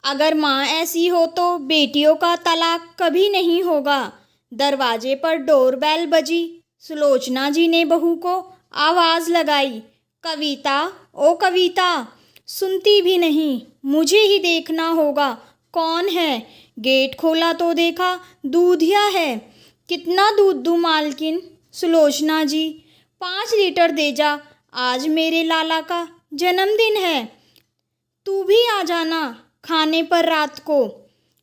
अगर माँ ऐसी हो तो बेटियों का तलाक कभी नहीं होगा। दरवाजे पर डोरबेल बजी। सुलोचना जी ने बहू को आवाज़ लगाई, कविता, ओ कविता। सुनती भी नहीं। मुझे ही देखना होगा कौन है। गेट खोला तो देखा दूधिया है। कितना दूध दूँ मालकिन? सुलोचना जी, 5 लीटर दे जा, आज मेरे लाला का जन्मदिन है। तू भी आ जाना खाने पर रात को।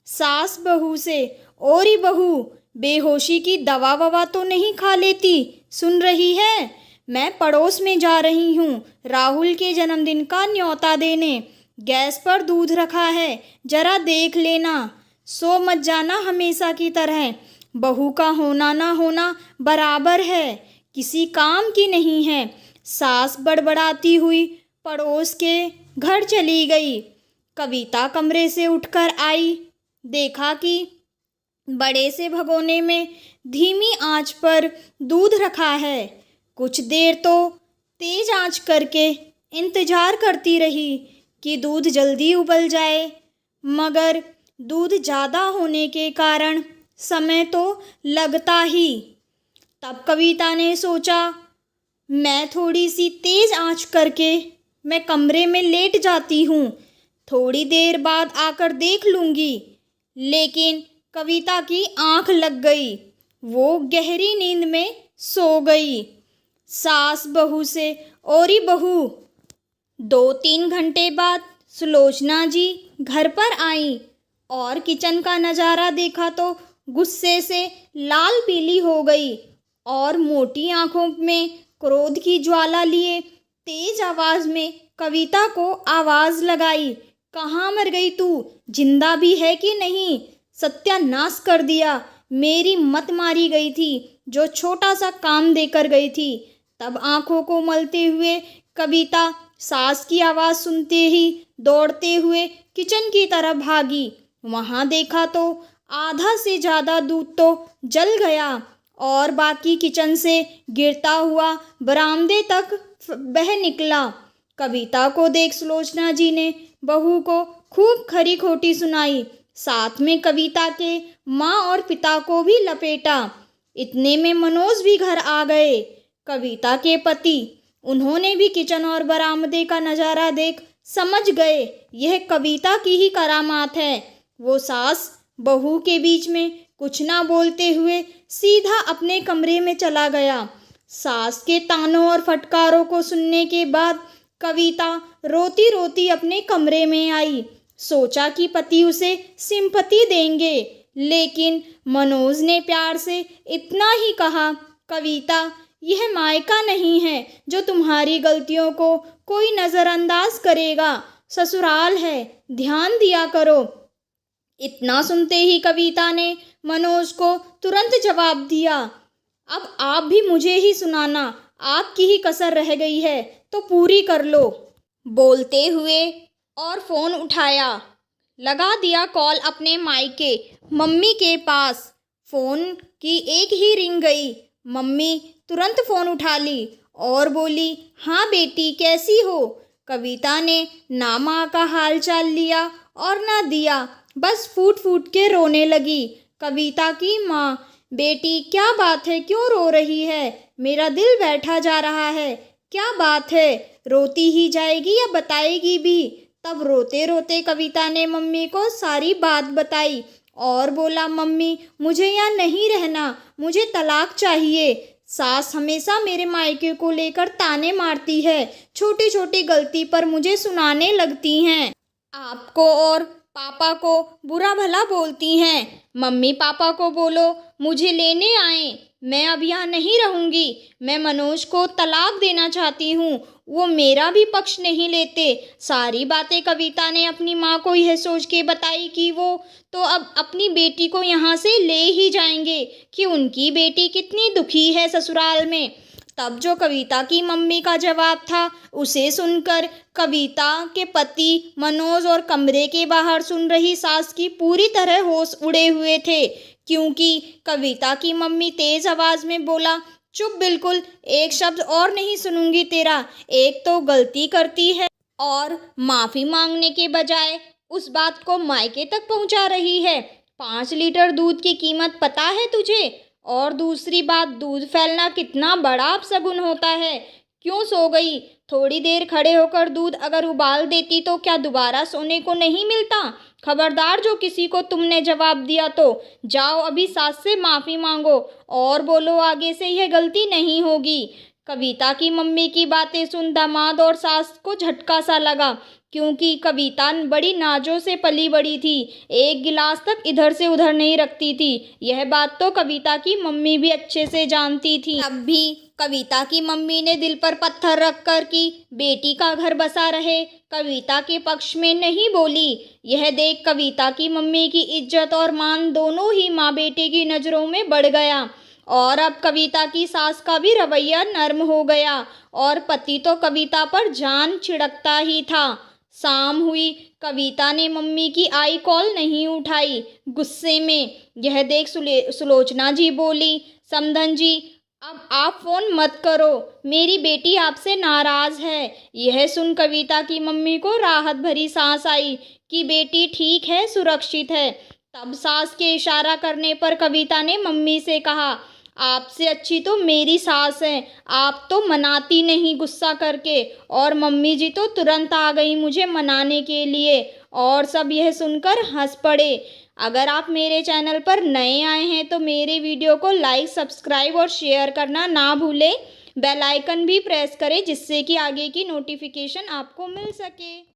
सास बहू से, ओरी बहू, बेहोशी की दवा ववा तो नहीं खा लेती? सुन रही है? मैं पड़ोस में जा रही हूँ राहुल के जन्मदिन का न्योता देने। गैस पर दूध रखा है, जरा देख लेना। सो मत जाना हमेशा की तरह। बहू का होना ना होना बराबर है, किसी काम की नहीं है। सास बड़बड़ाती हुई पड़ोस के घर चली गई। कविता कमरे से उठकर आई। देखा कि बड़े से भगोने में धीमी आंच पर दूध रखा है। कुछ देर तो तेज आंच करके इंतजार करती रही कि दूध जल्दी उबल जाए, मगर दूध ज़्यादा होने के कारण समय तो लगता ही। तब कविता ने सोचा, मैं थोड़ी सी तेज आंच करके मैं कमरे में लेट जाती हूँ, थोड़ी देर बाद आकर देख लूँगी। लेकिन कविता की आंख लग गई, वो गहरी नींद में सो गई। सास बहू से, ओरी बहू। 2-3 घंटे बाद सुलोचना जी घर पर आई और किचन का नज़ारा देखा तो गुस्से से लाल पीली हो गई और मोटी आंखों में क्रोध की ज्वाला लिए तेज आवाज़ में कविता को आवाज़ लगाई, कहाँ मर गई तू? जिंदा भी है कि नहीं? सत्यानाश कर दिया। मेरी मत मारी गई थी जो छोटा सा काम देकर गई थी। तब आंखों को मलते हुए कविता सास की आवाज़ सुनते ही दौड़ते हुए किचन की तरफ भागी। वहाँ देखा तो आधा से ज़्यादा दूध तो जल गया और बाकी किचन से गिरता हुआ बरामदे तक बह निकला। कविता को देख सुलोचना जी ने बहू को खूब खरी खोटी सुनाई, साथ में कविता के माँ और पिता को भी लपेटा। इतने में मनोज भी घर आ गए, कविता के पति। उन्होंने भी किचन और बरामदे का नज़ारा देख समझ गए यह कविता की ही करामात है। वो सास बहू के बीच में कुछ ना बोलते हुए सीधा अपने कमरे में चला गया। सास के तानों और फटकारों को सुनने के बाद कविता रोती रोती अपने कमरे में आई। सोचा कि पति उसे सिंपैथी देंगे, लेकिन मनोज ने प्यार से इतना ही कहा, कविता, यह मायका नहीं है जो तुम्हारी गलतियों को कोई नज़रअंदाज करेगा, ससुराल है, ध्यान दिया करो। इतना सुनते ही कविता ने मनोज को तुरंत जवाब दिया, अब आप भी मुझे ही सुनाना, आपकी ही कसर रह गई है तो पूरी कर लो। बोलते हुए और फ़ोन उठाया, लगा दिया कॉल अपने मायके मम्मी के पास। फ़ोन की एक ही रिंग गई। मम्मी तुरंत फ़ोन उठा ली और बोली, हाँ बेटी कैसी हो? कविता ने ना माँ का हाल चाल लिया और ना दिया, बस फूट फूट के रोने लगी। कविता की माँ, बेटी क्या बात है, क्यों रो रही है? मेरा दिल बैठा जा रहा है। क्या बात है? रोती ही जाएगी या बताएगी भी? तब रोते रोते कविता ने मम्मी को सारी बात बताई और बोला, मम्मी मुझे यहाँ नहीं रहना, मुझे तलाक चाहिए। सास हमेशा मेरे मायके को लेकर ताने मारती है, छोटी छोटी गलती पर मुझे सुनाने लगती हैं। आपको और पापा को बुरा भला बोलती हैं। मम्मी पापा को बोलो मुझे लेने आए, मैं अब यहाँ नहीं रहूँगी। मैं मनोज को तलाक देना चाहती हूँ, वो मेरा भी पक्ष नहीं लेते। सारी बातें कविता ने अपनी माँ को यह सोच के बताई कि वो तो अब अपनी बेटी को यहाँ से ले ही जाएंगे, कि उनकी बेटी कितनी दुखी है ससुराल में। तब जो कविता की मम्मी का जवाब था, उसे सुनकर कविता के पति मनोज और कमरे के बाहर सुन रही सास की पूरी तरह होश उड़े हुए थे, क्योंकि कविता की मम्मी तेज आवाज़ में बोला, चुप, बिल्कुल एक शब्द और नहीं सुनूंगी तेरा। एक तो गलती करती है और माफ़ी मांगने के बजाय उस बात को मायके तक पहुंचा रही है। 5 लीटर दूध की कीमत पता है तुझे? और दूसरी बात, दूध फैलना कितना बड़ा अपशगुन होता है। क्यों सो गई? थोड़ी देर खड़े होकर दूध अगर उबाल देती तो क्या दोबारा सोने को नहीं मिलता? खबरदार, जो किसी को तुमने जवाब दिया तो जाओ अभी सास से माफ़ी मांगो और बोलो आगे से यह गलती नहीं होगी। कविता की मम्मी की बातें सुन दामाद और सास को झटका सा लगा, क्योंकि कविता बड़ी नाजों से पली बड़ी थी। एक गिलास तक इधर से उधर नहीं रखती थी। यह बात तो कविता की मम्मी भी अच्छे से जानती थी। तब भी कविता की मम्मी ने दिल पर पत्थर रखकर कि बेटी का घर बसा रहे, कविता के पक्ष में नहीं बोली। यह देख कविता की मम्मी की इज्जत और मान दोनों ही माँ बेटे की नज़रों में बढ़ गया। और अब कविता की सास का भी रवैया नर्म हो गया और पति तो कविता पर जान छिड़कता ही था। शाम हुई, कविता ने मम्मी की आई कॉल नहीं उठाई। गुस्से में यह देख सुलोचना जी बोली, समधन जी अब आप फ़ोन मत करो, मेरी बेटी आपसे नाराज़ है। यह सुन कविता की मम्मी को राहत भरी सांस आई कि बेटी ठीक है, सुरक्षित है। तब सास के इशारा करने पर कविता ने मम्मी से कहा, आपसे अच्छी तो मेरी सास है, आप तो मनाती नहीं गुस्सा करके। और मम्मी जी तो तुरंत आ गई मुझे मनाने के लिए। और सब यह सुनकर हंस पड़े। अगर आप मेरे चैनल पर नए आए हैं तो मेरे वीडियो को लाइक, सब्सक्राइब और शेयर करना ना भूलें। बेल आइकन भी प्रेस करें जिससे कि आगे की नोटिफिकेशन आपको मिल सके।